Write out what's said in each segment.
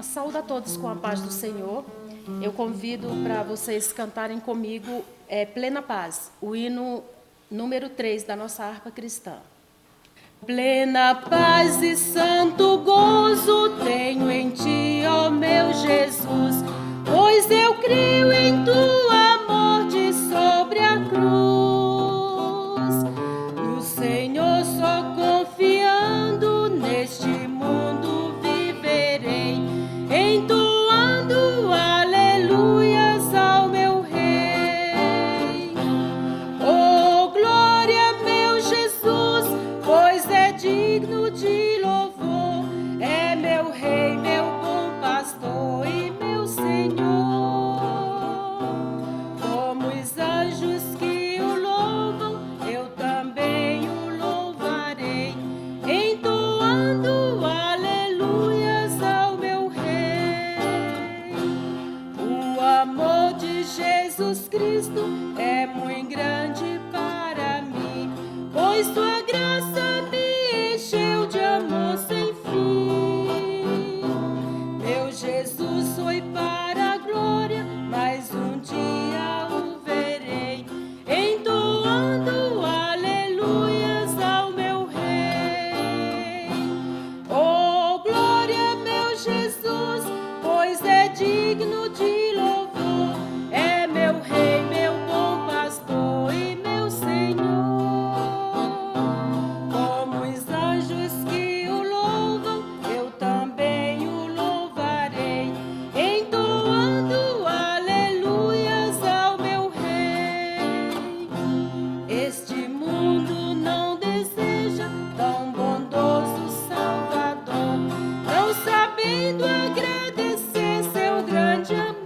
Saúdo a todos com a paz do Senhor. Eu convido para vocês cantarem comigo Plena Paz, o hino número 3 da nossa harpa cristã. Plena paz e santo gozo tenho em ti, ó meu Jesus, pois eu creio em tua morte sobre a cruz. No Senhor só confiando, neste mundo viverei, entoando aleluias ao meu Rei. Oh, glória, meu Jesus, pois é digno de louvor, é meu Rei, meu bom pastor e meu Senhor. Como os anjos que o louvam, eu também o louvarei, entoando aleluias ao meu Rei. O amor de Jesus Cristo é muito grande para mim, pois tua graça me encheu de amor sem fim. Meu Jesus foi para a glória, mas um dia o verei, entoando aleluias ao meu Rei. Oh, glória, meu Jesus, pois é digno de louvor, é meu Rei, meu bom pastor e meu Senhor. Como os anjos que o louvam, eu também o louvarei, entoando aleluias ao meu Rei. Este mundo não deseja tão bondoso Salvador, não sabendo agradecer seu grande amor.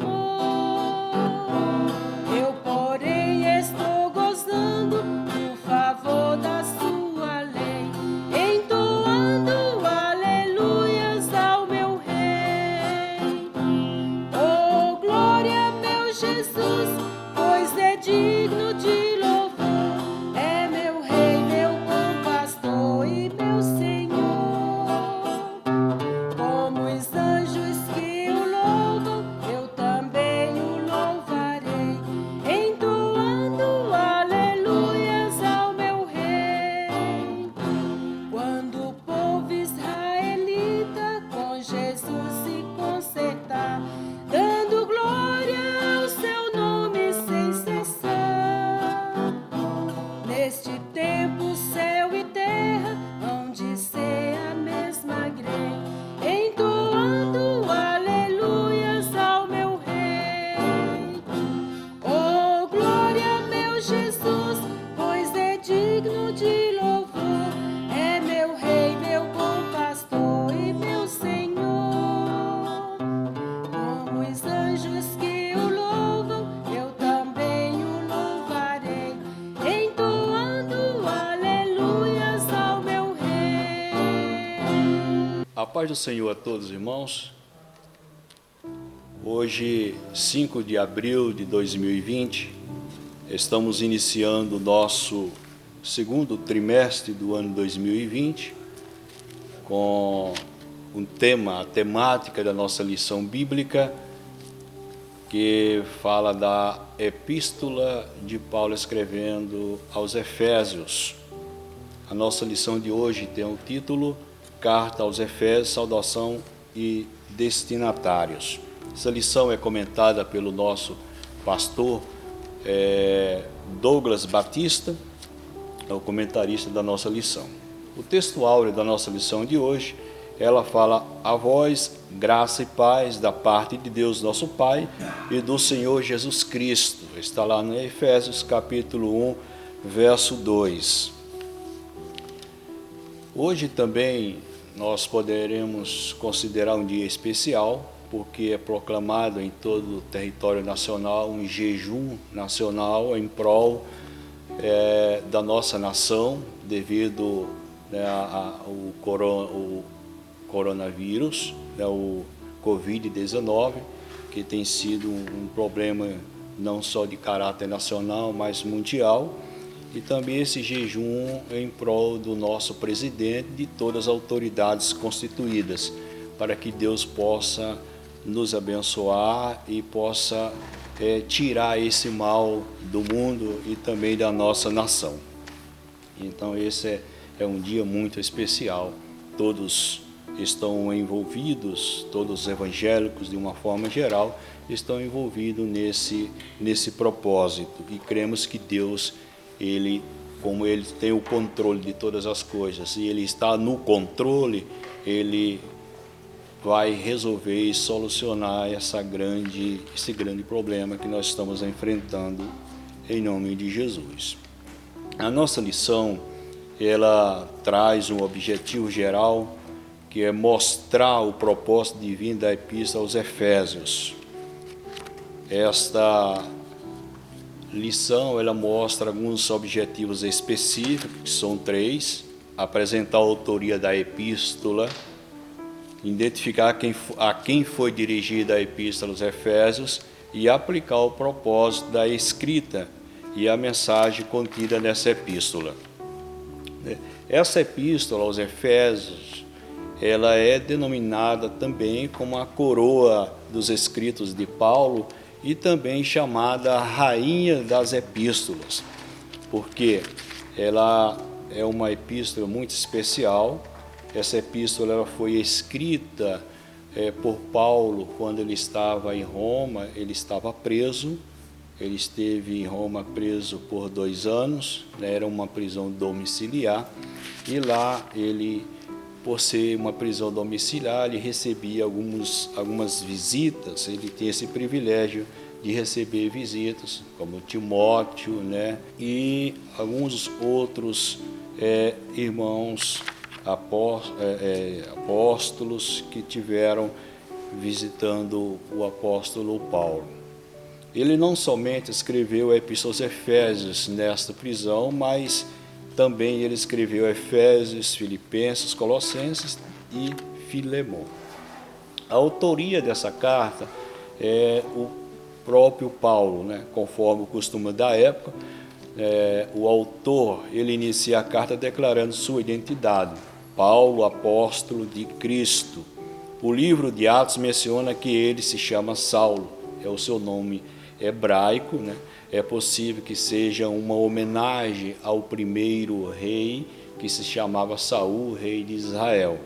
Eu, porém, estou gozando do favor da sua lei, entoando aleluias ao meu Rei. Oh, glória, meu Jesus, pois é digno de louvor, é meu Rei, meu bom pastor e meu Senhor. Como os anjos que o louvam, eu também o louvarei, entoando aleluias ao meu Rei. Quando o povo israelita com Jesus se consertar, dando glória ao seu nome sem cessar, neste tempo céu e terra hão de ser a mesma grei, entoando aleluias ao meu Rei. Oh, glória, meu Jesus, pois é digno de louvor, é meu Rei, meu bom pastor e meu Senhor. Como os anjos que o louvam, eu também o louvarei, entoando aleluias ao meu Rei. A paz do Senhor a todos, irmãos. Hoje, 5 de abril de 2020, estamos iniciando o nosso segundo trimestre do ano 2020 com a temática da nossa lição bíblica, que fala da epístola de Paulo escrevendo aos Efésios. A nossa lição de hoje tem o título Carta aos Efésios, Saudação e Destinatários. Essa lição é comentada pelo nosso pastor Douglas Batista, é o comentarista da nossa lição. O texto áureo da nossa lição de hoje, ela fala: a vós, graça e paz da parte de Deus nosso Pai e do Senhor Jesus Cristo. Está lá no Efésios capítulo 1, verso 2. Hoje também nós poderemos considerar um dia especial, porque é proclamado em todo o território nacional um jejum nacional em prol da nossa nação devido, né, ao coronavírus, né, o Covid-19, que tem sido um problema não só de caráter nacional, mas mundial, e também esse jejum em prol do nosso presidente e de todas as autoridades constituídas, para que Deus possa nos abençoar e possa tirar esse mal do mundo e também da nossa nação. Então esse é um dia muito especial. Todos estão envolvidos, todos os evangélicos de uma forma geral estão envolvidos nesse propósito, e cremos que Deus, como Ele tem o controle de todas as coisas e Ele está no controle, Ele vai resolver e solucionar esse grande problema que nós estamos enfrentando, em nome de Jesus. A nossa lição, ela traz um objetivo geral, que é mostrar o propósito divino da Epístola aos Efésios. Esta lição, ela mostra alguns objetivos específicos, que são 3: apresentar a autoria da Epístola, identificar a quem foi dirigida a Epístola aos Efésios e aplicar o propósito da escrita e a mensagem contida nessa epístola. Essa epístola aos Efésios, ela é denominada também como a coroa dos escritos de Paulo e também chamada a rainha das epístolas, porque ela é uma epístola muito especial. Essa epístola ela foi escrita por Paulo quando ele estava em Roma. Ele estava preso, ele esteve em Roma preso por 2 anos, né? Era uma prisão domiciliar, e lá ele, por ser uma prisão domiciliar, ele recebia algumas visitas. Ele tem esse privilégio de receber visitas, como Timóteo, né? E alguns outros irmãos apóstolos que tiveram visitando o apóstolo Paulo. Ele não somente escreveu a Epístola aos Efésios nesta prisão, mas também ele escreveu Efésios, Filipenses, Colossenses e Filemão. A autoria dessa carta é o próprio Paulo, né? Conforme o costume da época, o autor, ele inicia a carta declarando sua identidade: Paulo, apóstolo de Cristo. O livro de Atos menciona que ele se chama Saulo, é o seu nome hebraico, né? É possível que seja uma homenagem ao primeiro rei, que se chamava Saul, rei de Israel.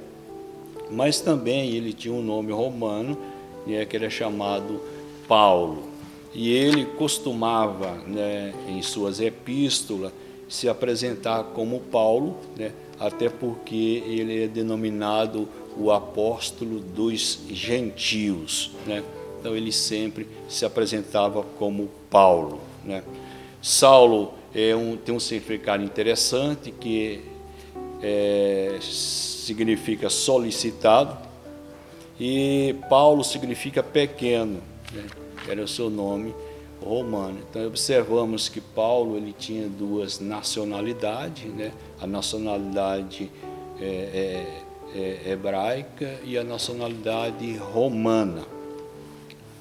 Mas também ele tinha um nome romano, né, que era chamado Paulo. E ele costumava, né, em suas epístolas, se apresentar como Paulo, né, até porque ele é denominado o apóstolo dos gentios, né? Então ele sempre se apresentava como Paulo, né? Saulo tem um significado interessante, que significa solicitado, e Paulo significa pequeno, né? Era o seu nome romano. Então observamos que Paulo ele tinha 2 nacionalidades, né? A nacionalidade hebraica e a nacionalidade romana.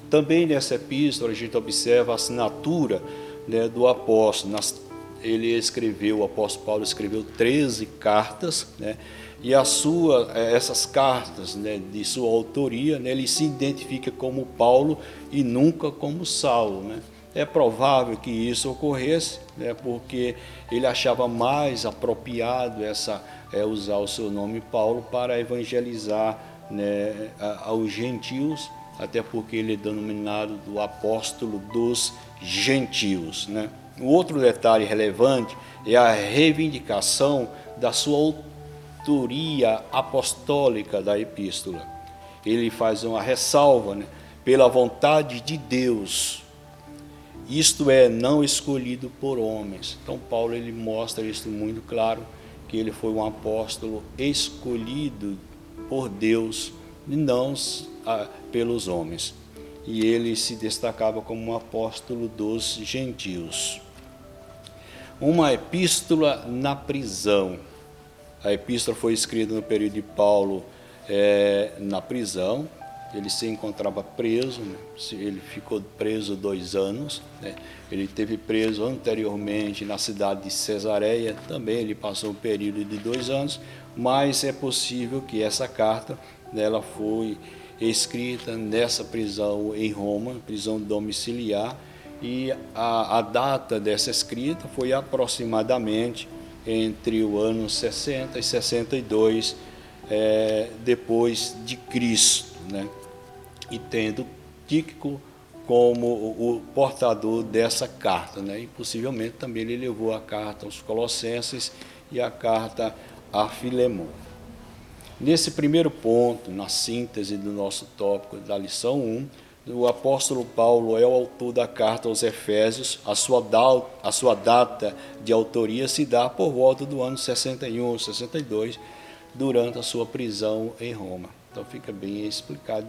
Também nessa epístola a gente observa a assinatura, né, do apóstolo. O apóstolo Paulo escreveu 13 cartas, né? E essas cartas, né, de sua autoria, né, ele se identifica como Paulo e nunca como Saulo, né? É provável que isso ocorresse, né, porque ele achava mais apropriado usar o seu nome Paulo para evangelizar, né, aos gentios, até porque ele é denominado do apóstolo dos gentios, né? Um outro detalhe relevante é a reivindicação da sua autoria apostólica da epístola. Ele faz uma ressalva, né? Pela vontade de Deus, isto é, não escolhido por homens. Então Paulo ele mostra isso muito claro, que ele foi um apóstolo escolhido por Deus e não pelos homens. E ele se destacava como um apóstolo dos gentios. uma epístola na prisão. A epístola foi escrita no período de Paulo na prisão. Ele se encontrava preso, né? Ele ficou preso 2 anos, né? Ele esteve preso anteriormente na cidade de Cesareia, também ele passou um período de 2 anos, mas é possível que essa carta, né, ela foi escrita nessa prisão em Roma, prisão domiciliar, e a data dessa escrita foi aproximadamente entre o ano 60 e 62 depois de Cristo, né? E tendo Tíquico como o portador dessa carta, né? E possivelmente também ele levou a carta aos Colossenses e a carta a Filemon. Nesse primeiro ponto, na síntese do nosso tópico da lição 1, o apóstolo Paulo é o autor da carta aos Efésios. A sua data de autoria se dá por volta do ano 61 ou 62, durante a sua prisão em Roma. Então fica bem explicado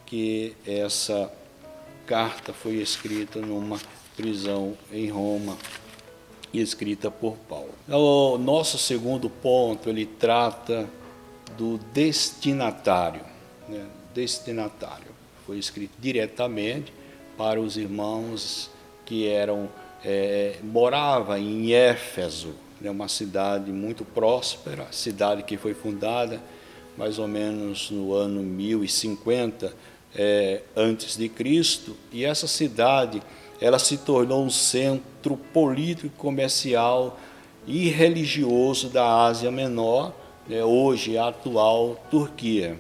que essa carta foi escrita numa prisão em Roma e escrita por Paulo. O nosso segundo ponto, ele trata do destinatário, né? Destinatário. Foi escrito diretamente para os irmãos que moravam em Éfeso, né? Uma cidade muito próspera, cidade que foi fundada mais ou menos no ano 1050 antes de Cristo, e essa cidade ela se tornou um centro político, comercial e religioso da Ásia Menor, né? Hoje a atual Turquia.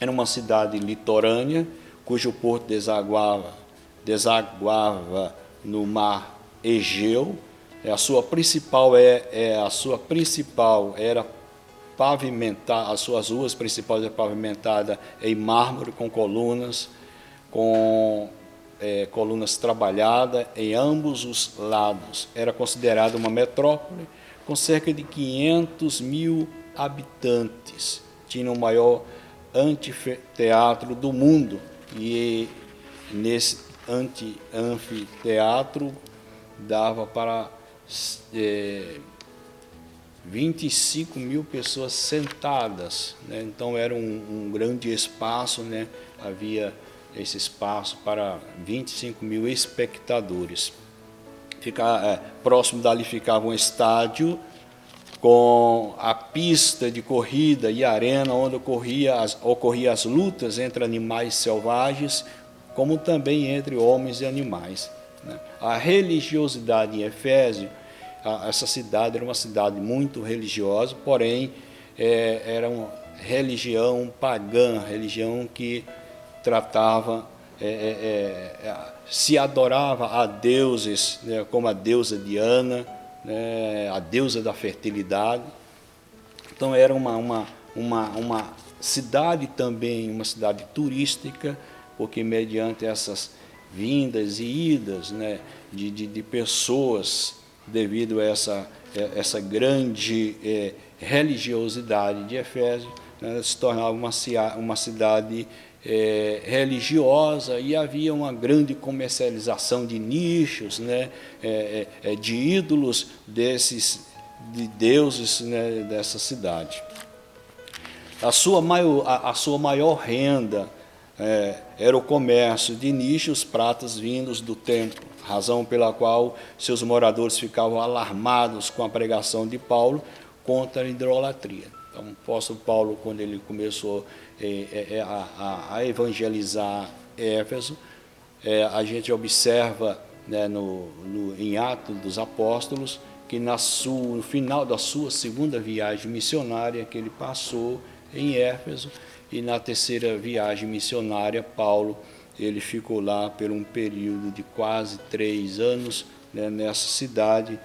Era uma cidade litorânea, cujo porto desaguava no mar Egeu. A sua principal era pavimentar, as suas ruas principais eram pavimentadas em mármore com colunas trabalhadas em ambos os lados. Era considerada uma metrópole com cerca de 500 mil habitantes. Tinha o maior anfiteatro do mundo, e nesse anfiteatro dava para 25 mil pessoas sentadas, né? Então era um grande espaço, né? Havia esse espaço para 25 mil espectadores. Próximo dali ficava um estádio com a pista de corrida e arena onde ocorriam as lutas entre animais selvagens, como também entre homens e animais, né? A religiosidade em Efésio, essa cidade era uma cidade muito religiosa, porém era uma religião pagã, religião que tratava, se adorava a deuses, né, como a deusa Diana, né, a deusa da fertilidade. Então era uma cidade também, uma cidade turística, porque mediante essas vindas e idas, né, de pessoas, devido a essa grande religiosidade de Efésio, né, se tornava uma cidade religiosa, e havia uma grande comercialização de nichos, né, de ídolos de deuses, né, dessa cidade. A sua maior renda era o comércio de nichos, pratas vindos do templo, razão pela qual seus moradores ficavam alarmados com a pregação de Paulo contra a idolatria. Então, o apóstolo Paulo, quando ele começou a evangelizar Éfeso, a gente observa, né, em Atos dos Apóstolos, que no final da sua segunda viagem missionária que ele passou em Éfeso, e na terceira viagem missionária, Paulo ele ficou lá por um período de quase 3 anos, né, nessa cidade,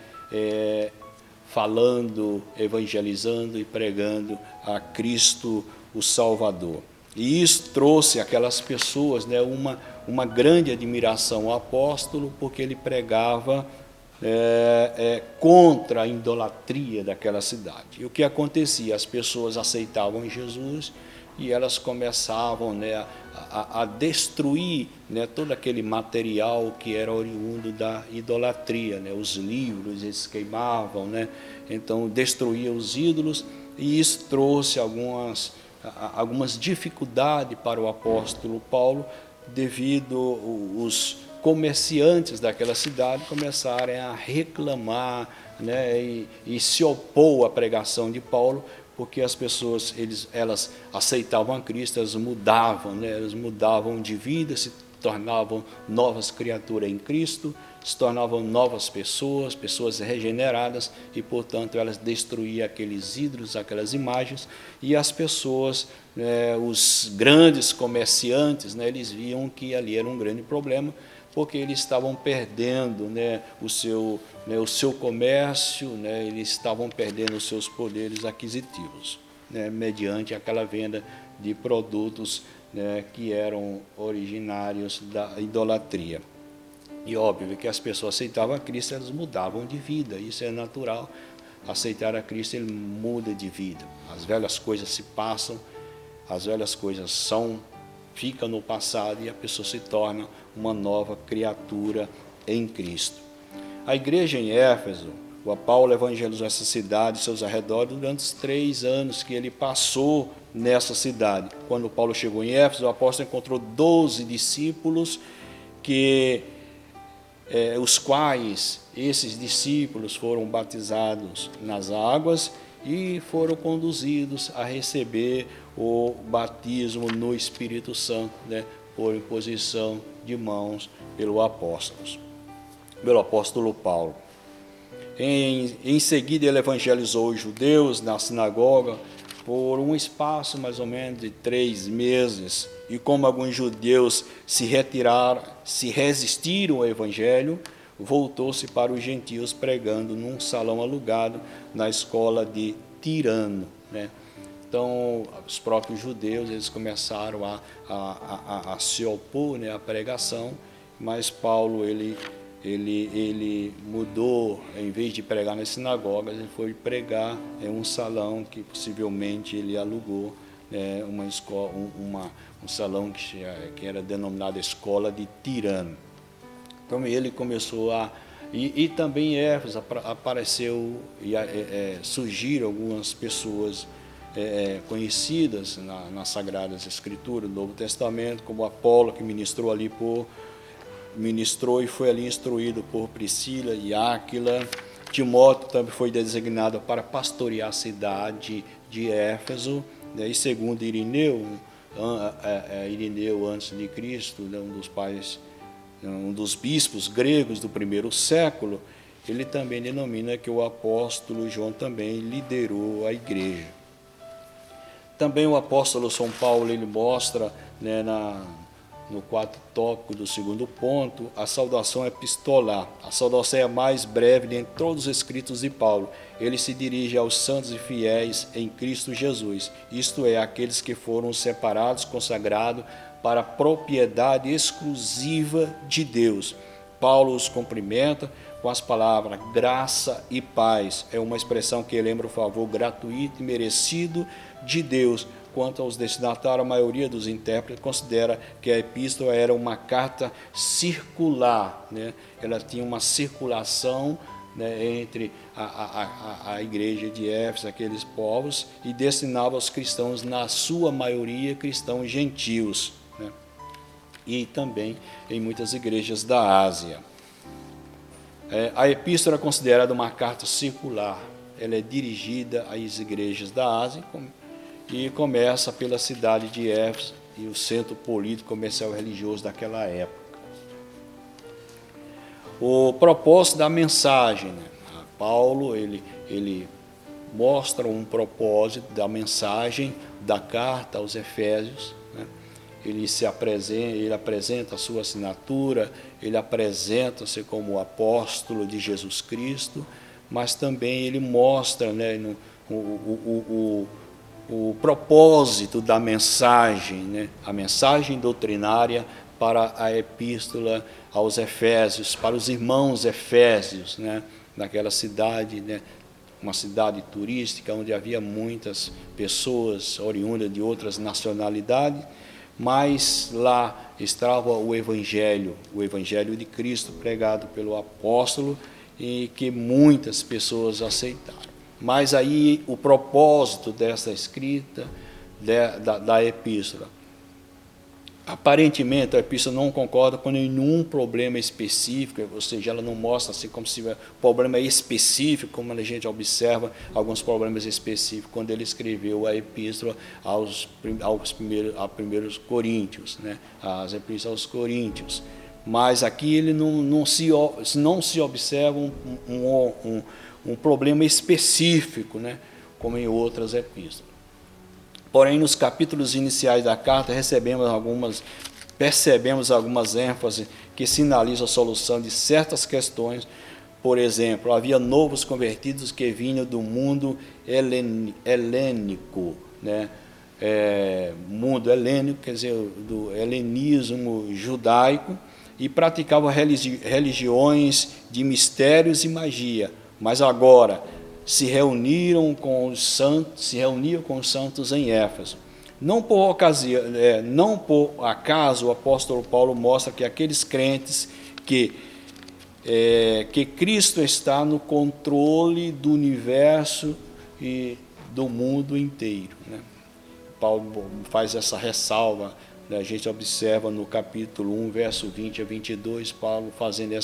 falando, evangelizando e pregando a Cristo o Salvador. E isso trouxe àquelas pessoas, né, uma grande admiração ao apóstolo, porque ele pregava contra a idolatria daquela cidade. E o que acontecia? As pessoas aceitavam Jesus, e elas começavam, né, a destruir, né, todo aquele material que era oriundo da idolatria, né, os livros eles queimavam, né, então destruía os ídolos, e isso trouxe algumas dificuldades para o apóstolo Paulo, devido os comerciantes daquela cidade começarem a reclamar, né, e se opor à pregação de Paulo, porque as pessoas elas aceitavam a Cristo, elas mudavam, né, elas mudavam de vida, se tornavam novas criaturas em Cristo, se tornavam novas pessoas, pessoas regeneradas, e, portanto, elas destruíam aqueles ídolos, aquelas imagens, e as pessoas, né, os grandes comerciantes, né, eles viam que ali era um grande problema, porque eles estavam perdendo, né, o seu comércio, né, eles estavam perdendo os seus poderes aquisitivos, né, mediante aquela venda de produtos, né, que eram originários da idolatria. E óbvio que as pessoas aceitavam a Cristo, elas mudavam de vida, isso é natural. Aceitar a Cristo, ele muda de vida. As velhas coisas se passam, as velhas coisas ficam no passado, e a pessoa se torna uma nova criatura em Cristo. A igreja em Éfeso, o Paulo evangelizou essa cidade e seus arredores durante os 3 anos que ele passou nessa cidade. Quando Paulo chegou em Éfeso, o apóstolo encontrou 12 discípulos, os quais esses discípulos foram batizados nas águas e foram conduzidos a receber o batismo no Espírito Santo, né, por imposição de mãos pelo apóstolo Paulo. Em seguida, ele evangelizou os judeus na sinagoga por um espaço mais ou menos de 3 meses. E como alguns judeus se resistiram ao evangelho, voltou-se para os gentios pregando num salão alugado na escola de Tirano, né? Então, os próprios judeus eles começaram a se opor, né, à pregação, mas Paulo ele mudou, em vez de pregar nas sinagogas, ele foi pregar em um salão que possivelmente ele alugou, né, um salão que era denominado Escola de Tirano. Então ele começou e também em Éfeso apareceu e surgiram algumas pessoas conhecidas nas Sagradas Escrituras, no Novo Testamento, como Apolo, que ministrou e foi ali instruído por Priscila e Áquila. Timóteo também foi designado para pastorear a cidade de Éfeso, né? E segundo Irineu antes de Cristo, né, um dos bispos gregos do primeiro século, ele também denomina que o apóstolo João também liderou a igreja. Também o apóstolo São Paulo ele mostra, né, no 4º tópico do 2º ponto, a saudação epistolar. A saudação é a mais breve dentre todos os escritos de Paulo. Ele se dirige aos santos e fiéis em Cristo Jesus, isto é, aqueles que foram separados, consagrados para a propriedade exclusiva de Deus. Paulo os cumprimenta com as palavras graça e paz. É uma expressão que lembra o favor gratuito e merecido de Deus. Quanto aos destinatários, a maioria dos intérpretes considera que a epístola era uma carta circular, né? Ela tinha uma circulação, né, entre a igreja de Éfeso, aqueles povos, e destinava aos cristãos, na sua maioria, cristãos gentios, né? E também em muitas igrejas da Ásia. A epístola é considerada uma carta circular. Ela é dirigida às igrejas da Ásia e começa pela cidade de Éfeso e o centro político, comercial e religioso daquela época. O propósito da mensagem, né? Paulo ele mostra um propósito da mensagem da carta aos Efésios, né? Ele apresenta a sua assinatura, ele apresenta-se como apóstolo de Jesus Cristo, mas também ele mostra, né, o propósito da mensagem, né? A mensagem doutrinária para a epístola aos Efésios, para os irmãos efésios, né? Naquela cidade, né, uma cidade turística onde havia muitas pessoas oriundas de outras nacionalidades, mas lá estava o Evangelho de Cristo pregado pelo apóstolo e que muitas pessoas aceitaram. Mas aí o propósito dessa escrita, da epístola, aparentemente a epístola não concorda com nenhum problema específico, ou seja, ela não mostra assim como se problema específico, como a gente observa alguns problemas específicos quando ele escreveu a epístola aos primeiros Coríntios, né? As epístolas aos Coríntios. Mas aqui ele não se observa um problema específico, né? Como em outras epístolas. Porém, nos capítulos iniciais da carta, percebemos algumas ênfases que sinalizam a solução de certas questões. Por exemplo, havia novos convertidos que vinham do mundo helênico, né? Mundo helênico, quer dizer, do helenismo judaico, e praticavam religiões de mistérios e magia, mas agora se reuniam com os santos em Éfeso. Não por acaso o apóstolo Paulo mostra que aqueles crentes que Cristo está no controle do universo e do mundo inteiro, né? Paulo faz essa ressalva, né? A gente observa no capítulo 1, verso 20 a 22, Paulo fazendo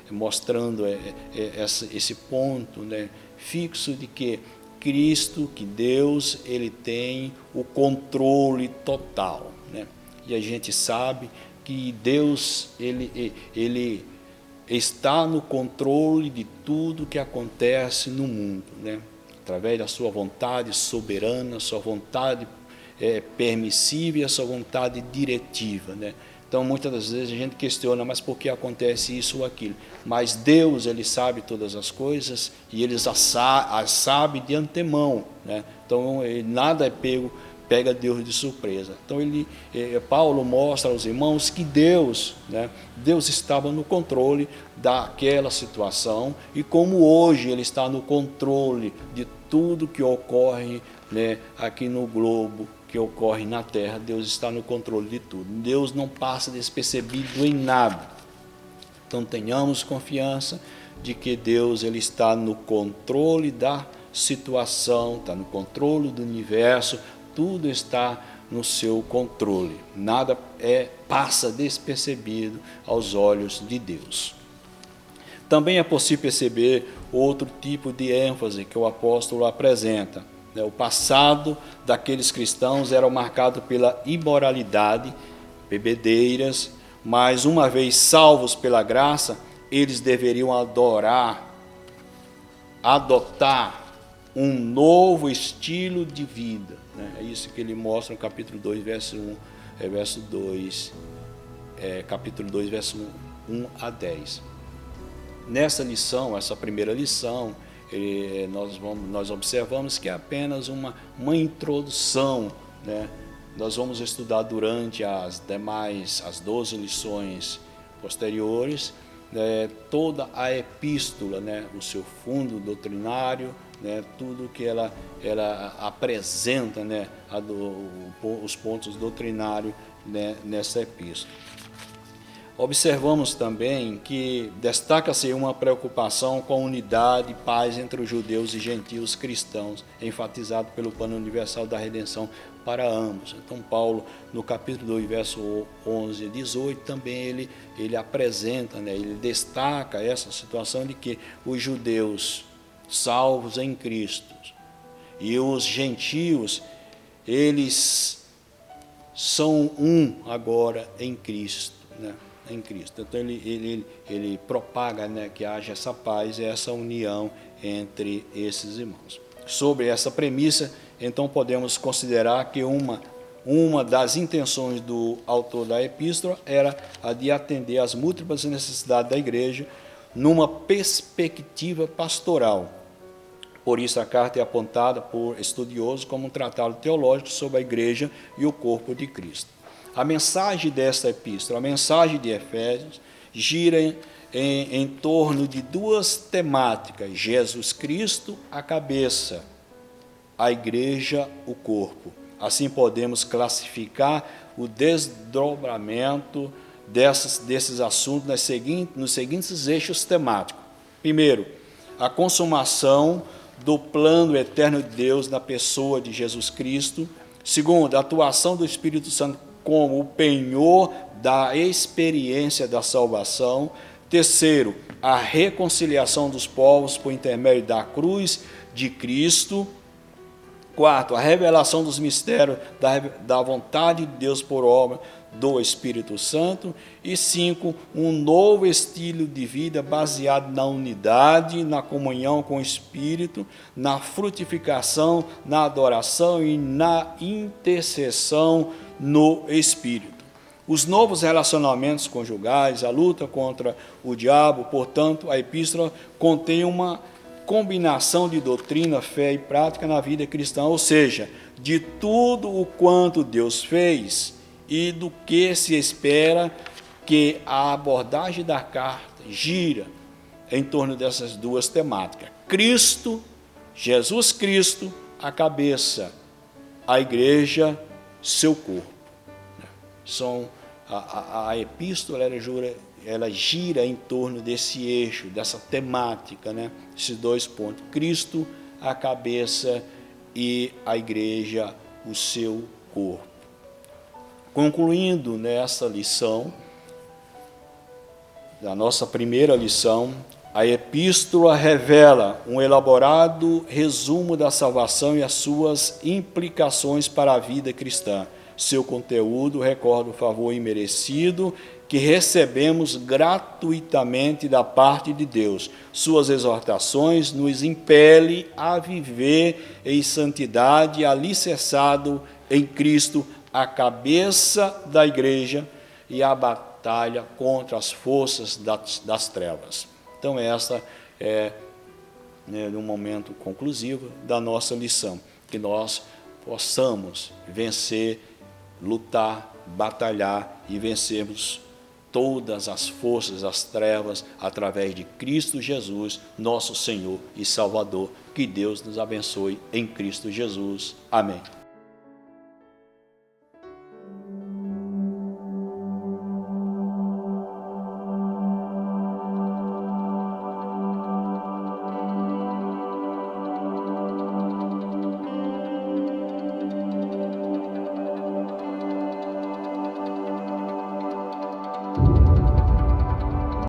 mostrando esse ponto, né, fixo de que Cristo, que Deus, ele tem o controle total, né? E a gente sabe que Deus, ele está no controle de tudo que acontece no mundo, né? Através da sua vontade soberana, sua vontade permissiva e a sua vontade diretiva, né? Então, muitas das vezes a gente questiona, mas por que acontece isso ou aquilo? Mas Deus, ele sabe todas as coisas e ele as sabe de antemão, né? Então, nada pega Deus de surpresa. Então, Paulo mostra aos irmãos que Deus, né, Deus estava no controle daquela situação e como hoje ele está no controle de tudo que ocorre, né, aqui no globo, que ocorre na terra. Deus está no controle de tudo. Deus não passa despercebido em nada. Então tenhamos confiança de que Deus, ele está no controle da situação, está no controle do universo, tudo está no seu controle. Nada passa despercebido aos olhos de Deus. Também é possível perceber outro tipo de ênfase que o apóstolo apresenta. O passado daqueles cristãos era marcado pela imoralidade, bebedeiras, mas uma vez salvos pela graça, eles deveriam adotar um novo estilo de vida, né? É isso que ele mostra no capítulo 2, capítulo 2, verso 1 a 10. Nessa lição, essa primeira lição, nós observamos que é apenas uma introdução, né? Nós vamos estudar durante as 12 lições posteriores, né, toda a epístola, né, o seu fundo doutrinário, né, tudo que ela apresenta, né, os pontos doutrinários, né, nessa epístola. Observamos também que destaca-se uma preocupação com a unidade e paz entre os judeus e gentios cristãos, enfatizado pelo plano universal da redenção para ambos. Então, Paulo, no capítulo 2, verso 11 e 18, também ele apresenta, né, ele destaca essa situação de que os judeus salvos em Cristo e os gentios, eles são um agora em Cristo, né? Em Cristo. Então ele propaga, né, que haja essa paz e essa união entre esses irmãos. Sobre essa premissa, então podemos considerar que uma das intenções do autor da epístola era a de atender às múltiplas necessidades da igreja numa perspectiva pastoral. Por isso a carta é apontada por estudiosos como um tratado teológico sobre a igreja e o corpo de Cristo. A mensagem desta epístola, a mensagem de Efésios, gira em torno de duas temáticas: Jesus Cristo, a cabeça, a igreja, o corpo. Assim podemos classificar o desdobramento desses assuntos nos seguintes eixos temáticos. Primeiro, a consumação do plano eterno de Deus na pessoa de Jesus Cristo. Segundo, a atuação do Espírito Santo como o penhor da experiência da salvação. Terceiro, a reconciliação dos povos por intermédio da cruz de Cristo. Quarto, a revelação dos mistérios da vontade de Deus por obra do Espírito Santo. E cinco, um novo estilo de vida baseado na unidade, na comunhão com o Espírito, na frutificação, na adoração e na intercessão no Espírito. Os novos relacionamentos conjugais, a luta contra o diabo. Portanto, a epístola contém uma combinação de doutrina, fé e prática na vida cristã, ou seja, de tudo o quanto Deus fez e do que se espera, que a abordagem da carta gira em torno dessas duas temáticas: Cristo, Jesus Cristo, a cabeça, a igreja, seu corpo. A epístola ela gira em torno desse eixo, dessa temática, né? Esses dois pontos: Cristo, a cabeça, e a igreja, o seu corpo. Concluindo nessa lição, a nossa primeira lição, a epístola revela um elaborado resumo da salvação e as suas implicações para a vida cristã. Seu conteúdo recorda o favor imerecido que recebemos gratuitamente da parte de Deus. Suas exortações nos impelem a viver em santidade, alicerçado em Cristo, a cabeça da igreja, e a batalha contra as forças das trevas. Então, essa é um momento conclusivo da nossa lição, que nós possamos vencer, lutar, batalhar e vencermos todas as forças das trevas através de Cristo Jesus, nosso Senhor e Salvador. Que Deus nos abençoe em Cristo Jesus. Amém.